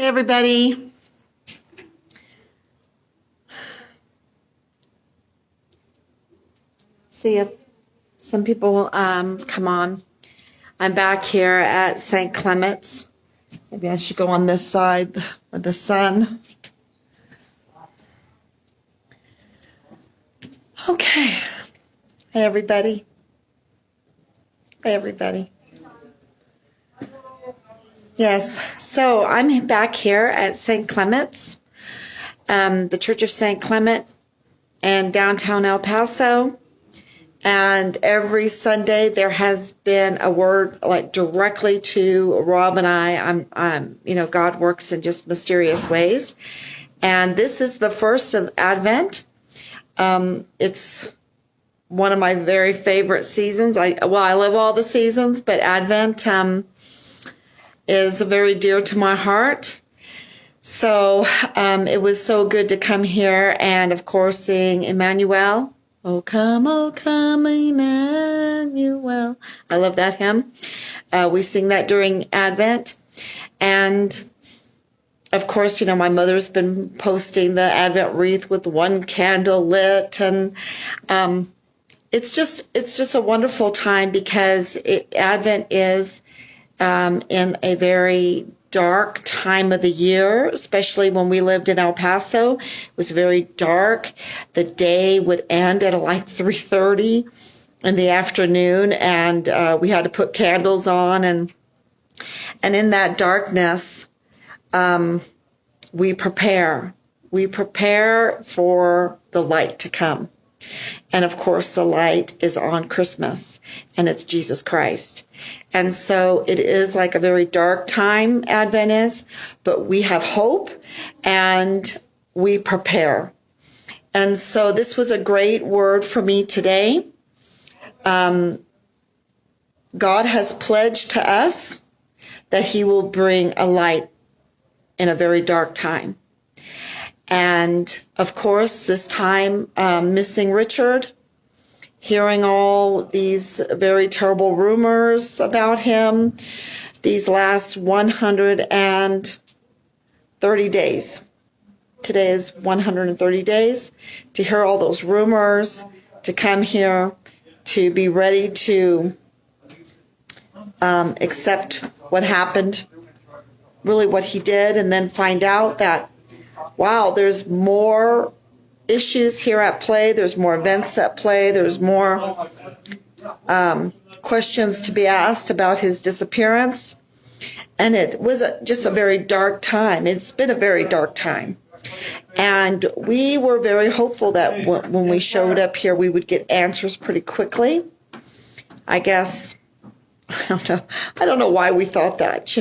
Hey everybody. See if some people will come on. I'm back here at St. Clement's. Maybe I should go on this side with the sun. Okay. Hey everybody. Hey everybody. Yes, so I'm back here at St. Clement's, the Church of St. Clement in downtown El Paso. And every Sunday there has been a word like directly to Rob and I. God works in just mysterious ways. And this is the first of Advent. It's one of my very favorite seasons. I love all the seasons, but Advent is very dear to my heart. So it was so good to come here and, of course, sing Emmanuel. Oh, come, Emmanuel. I love that hymn. We sing that during Advent. And, of course, my mother's been posting the Advent wreath with one candle lit. And it's just a wonderful time because Advent is in a very dark time of the year, especially when we lived in El Paso. It was very dark. The day would end at like 3:30 in the afternoon, and we had to put candles on, and in that darkness, we prepare for the light to come. And of course, the light is on Christmas, and it's Jesus Christ. And so it is like a very dark time, Advent is, but we have hope and we prepare. And so this was a great word for me today. God has pledged to us that he will bring a light in a very dark time. And of course, this time, missing Richard, hearing all these very terrible rumors about him these last 130 days. Today is 130 days to hear all those rumors, to come here, to be ready to accept what happened, really what he did, and then find out that, wow, there's more issues here at play. There's more events at play. There's more questions to be asked about his disappearance. And it was just a very dark time. It's been a very dark time. And we were very hopeful that when we showed up here, we would get answers pretty quickly. I guess, I don't know why we thought that,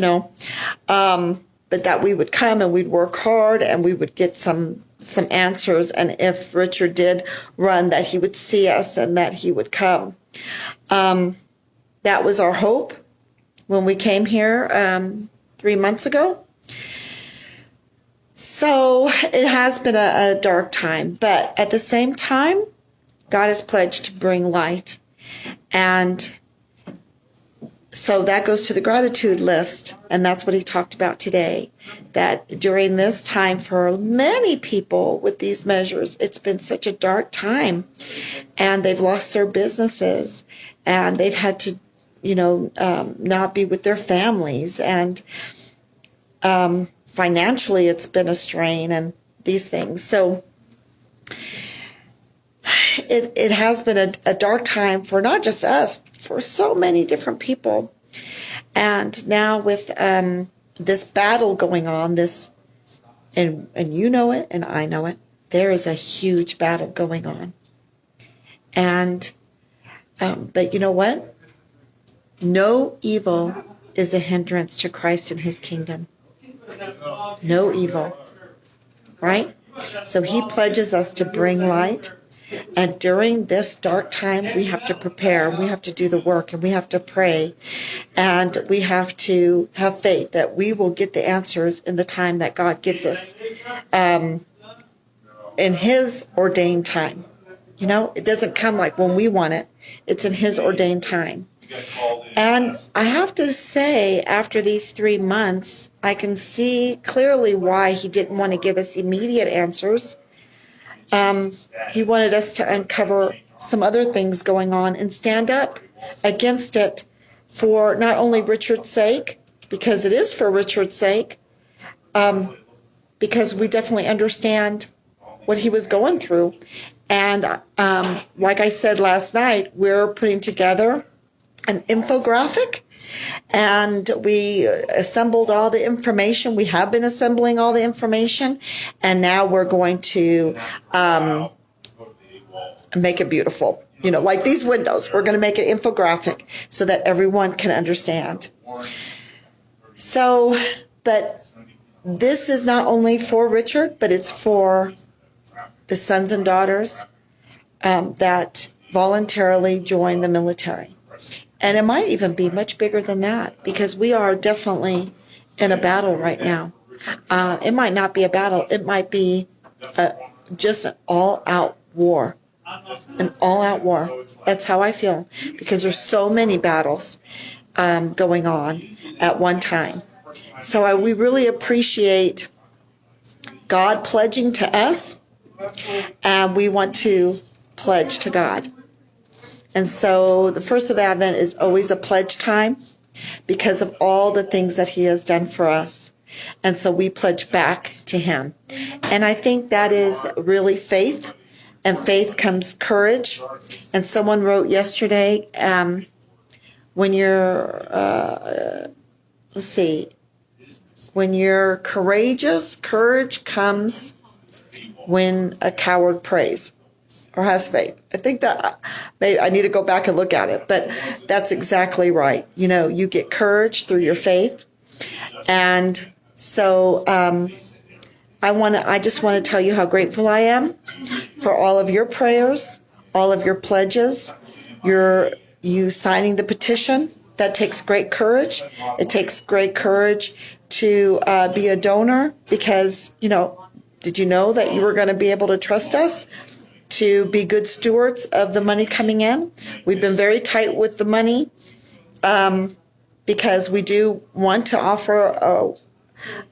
but that we would come and we'd work hard and we would get some answers. And if Richard did run, that he would see us and that he would come. That was our hope when we came here 3 months ago. So it has been a dark time, but at the same time, God has pledged to bring light. And so that goes to the gratitude list, and that's what he talked about today, that during this time for many people with these measures, it's been such a dark time, and they've lost their businesses, and they've had to, not be with their families, and financially it's been a strain and these things. So it has been a dark time for not just us, for so many different people. And now with this battle going on, and you know it and I know it, there is a huge battle going on. And but you know what? No evil is a hindrance to Christ and his kingdom. No evil, right? So he pledges us to bring light. And during this dark time, we have to prepare, we have to do the work, and we have to pray, and we have to have faith that we will get the answers in the time that God gives us, in his ordained time. It doesn't come like when we want it. It's in his ordained time. And I have to say, after these 3 months, I can see clearly why he didn't want to give us immediate answers. He wanted us to uncover some other things going on and stand up against it for not only Richard's sake, because it is for Richard's sake, because we definitely understand what he was going through. And like I said last night, we're putting together an infographic, and we assembled all the information. We have been assembling all the information, and now we're going to make it beautiful. You know, like these windows, we're going to make an infographic so that everyone can understand. So, but this is not only for Richard, but it's for the sons and daughters that voluntarily join the military. And it might even be much bigger than that, because we are definitely in a battle right now. It might not be a battle. It might be just an all-out war. An all-out war. That's how I feel, because there's so many battles going on at one time. So we really appreciate God pledging to us, and we want to pledge to God. And so the first of Advent is always a pledge time because of all the things that he has done for us. And so we pledge back to him. And I think that is really faith, and faith comes courage. And someone wrote yesterday, when you're, when you're courageous, courage comes when a coward prays or has faith. I think that maybe I need to go back and look at it, but that's exactly right. You know, you get courage through your faith. And so I just want to tell you how grateful I am for all of your prayers, all of your pledges, you signing the petition. That takes great courage. It takes great courage to be a donor, because, you know, did you know that you were going to be able to trust us to be good stewards of the money coming in? We've been very tight with the money because we do want to offer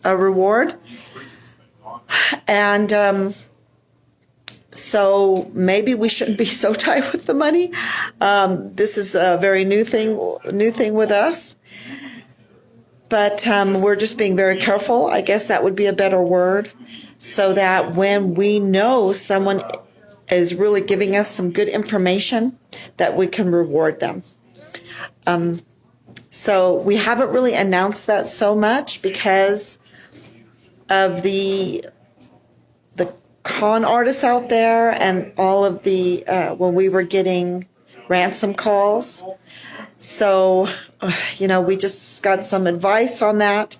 a reward. And so maybe we shouldn't be so tight with the money. This is a very new thing with us. But we're just being very careful. I guess that would be a better word, so that when we know someone is really giving us some good information, that we can reward them. So we haven't really announced that so much because of the con artists out there and all of the when we were getting ransom calls. So, you know, we just got some advice on that,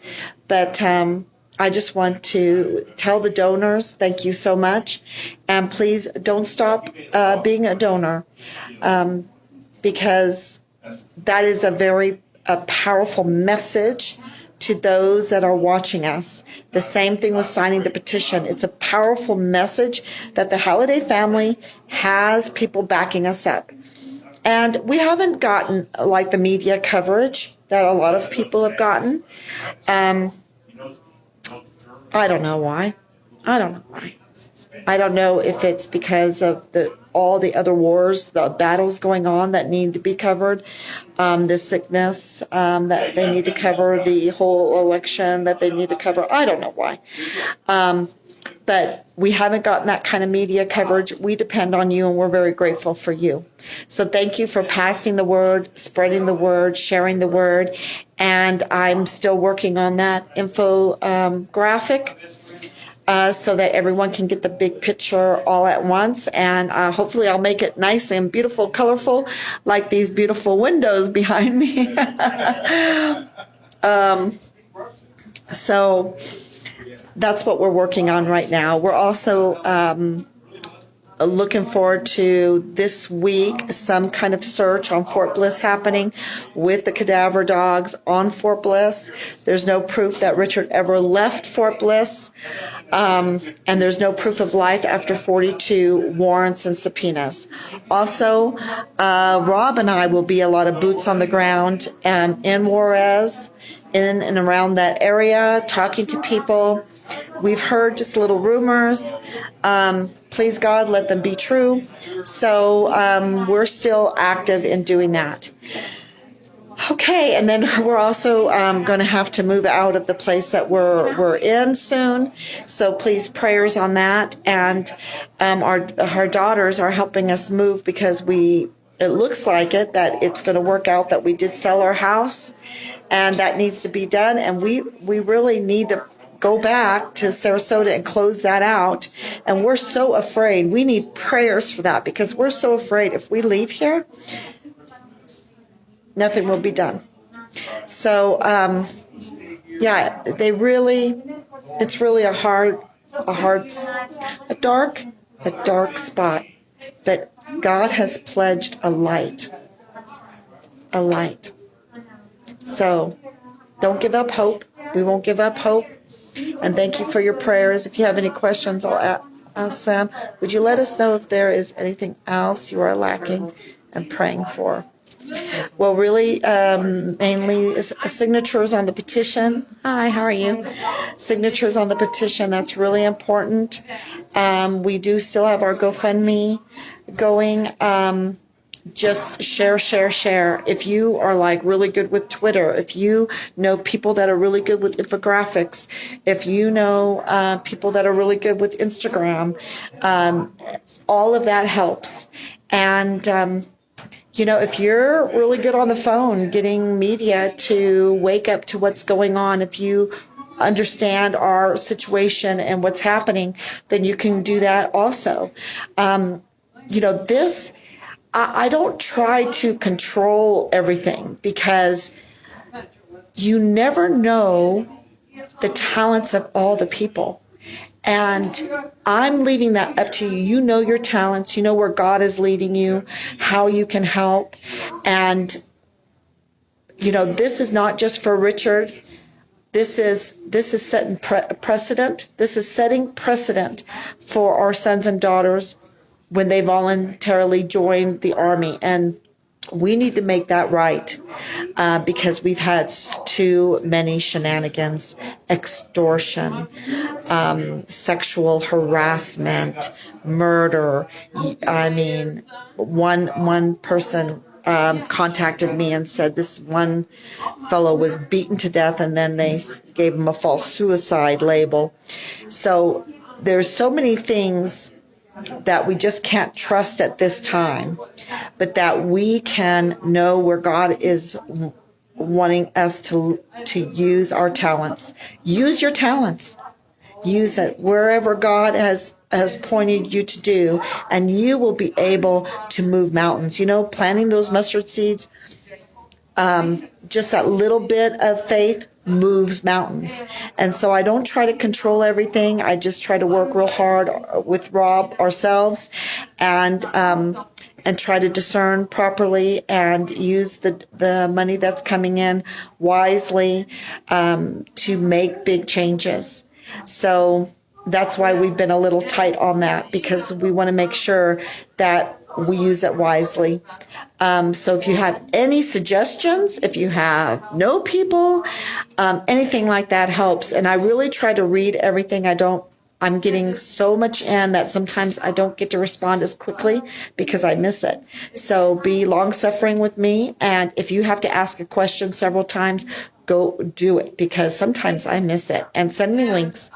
but I just want to tell the donors, thank you so much, and please don't stop being a donor, because that is a powerful message to those that are watching us. The same thing with signing the petition. It's a powerful message that the Halliday family has people backing us up. And we haven't gotten like the media coverage that a lot of people have gotten. I don't know why. I don't know if it's because of all the other wars, the battles going on that need to be covered, the sickness that they need to cover, the whole election that they need to cover. I don't know why. But we haven't gotten that kind of media coverage. We depend on you, and we're very grateful for you. So thank you for passing the word, spreading the word, sharing the word. And I'm still working on that graphic so that everyone can get the big picture all at once. And hopefully I'll make it nice and beautiful, colorful, like these beautiful windows behind me. So that's what we're working on right now. We're also looking forward to this week some kind of search on Fort Bliss happening with the cadaver dogs on Fort Bliss. There's no proof that Richard ever left Fort Bliss, and there's no proof of life after 42 warrants and subpoenas. Also, Rob and I will be a lot of boots on the ground in Juarez, in and around that area, talking to people. We've heard just little rumors. Please God, let them be true. So we're still active in doing that. Okay, and then we're also going to have to move out of the place that we're in soon. So please, prayers on that. And our daughters are helping us move because it looks like that it's going to work out, that we did sell our house, and that needs to be done. And we really need to go back to Sarasota and close that out. And we're so afraid. We need prayers for that because we're so afraid if we leave here, nothing will be done. So, yeah, it's really a dark spot. But God has pledged a light. So don't give up hope. We won't give up hope. And thank you for your prayers. If you have any questions, I'll ask Sam. Would you let us know if there is anything else you are lacking and praying for? Well, really, mainly signatures on the petition. Hi, how are you? Signatures on the petition, that's really important. We do still have our GoFundMe going. Just share. If you are like really good with Twitter, if you know people that are really good with infographics, if you know people that are really good with Instagram, all of that helps. And if you're really good on the phone, getting media to wake up to what's going on, if you understand our situation and what's happening, then you can do that also. I don't try to control everything because you never know the talents of all the people. And I'm leaving that up to you. You know your talents. You know where God is leading you, how you can help. And, this is not just for Richard. This is setting precedent. This is setting precedent for our sons and daughters when they voluntarily join the Army. And we need to make that right because we've had too many shenanigans, extortion, sexual harassment, murder. I mean, one person contacted me and said this one fellow was beaten to death and then they gave him a false suicide label. So there's so many things that we just can't trust at this time, but that we can know where God is wanting us to use our talents. Use your talents. Use it wherever God has pointed you to do, and you will be able to move mountains. Planting those mustard seeds, just that little bit of faith moves mountains. And so I don't try to control everything. I just try to work real hard with Rob ourselves and try to discern properly and use the money that's coming in wisely to make big changes. So that's why we've been a little tight on that, because we want to make sure that we use it wisely. So if you have any suggestions, if you know people, anything like that helps. And I really try to read everything. I'm getting so much in that sometimes I don't get to respond as quickly because I miss it. So be long-suffering with me. And if you have to ask a question several times, go do it because sometimes I miss it. And send me links.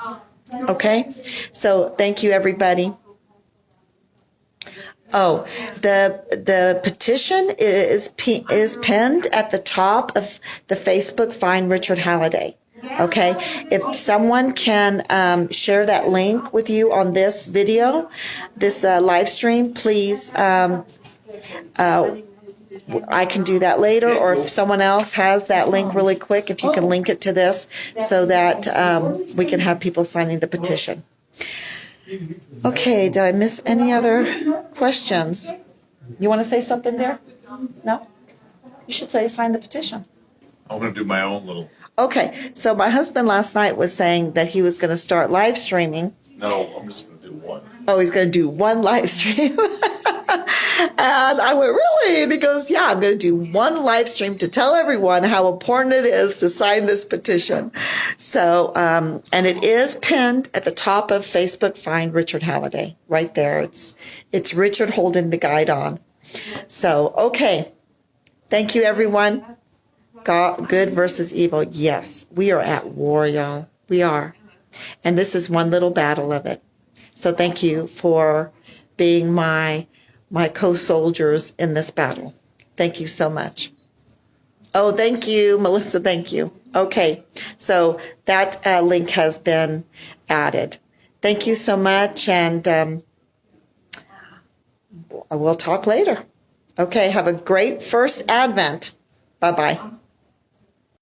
Okay? So thank you, everybody. Oh, the petition is pinned at the top of the Facebook Find Richard Halliday. Okay, if someone can share that link with you on this video, this live stream, please. I can do that later, or if someone else has that link really quick, if you can link it to this so that we can have people signing the petition. Okay, did I miss any other questions? You want to say something there? No? You should say sign the petition. I'm going to do my own little. Okay, so my husband last night was saying that he was going to start live streaming. No, I'm just going to do one. Oh, he's going to do one live stream. And I went, really? And he goes, yeah, I'm going to do one live stream to tell everyone how important it is to sign this petition. So, and it is pinned at the top of Facebook. Find Richard Halliday right there. It's Richard holding the guide on. So, okay. Thank you, everyone. God, good versus evil. Yes, we are at war, y'all. We are. And this is one little battle of it. So thank you for being my co-soldiers in this battle. Thank you so much. Oh, thank you, Melissa. Thank you. Okay, so that link has been added. Thank you so much, and we'll talk later. Okay, have a great first Advent. Bye-bye.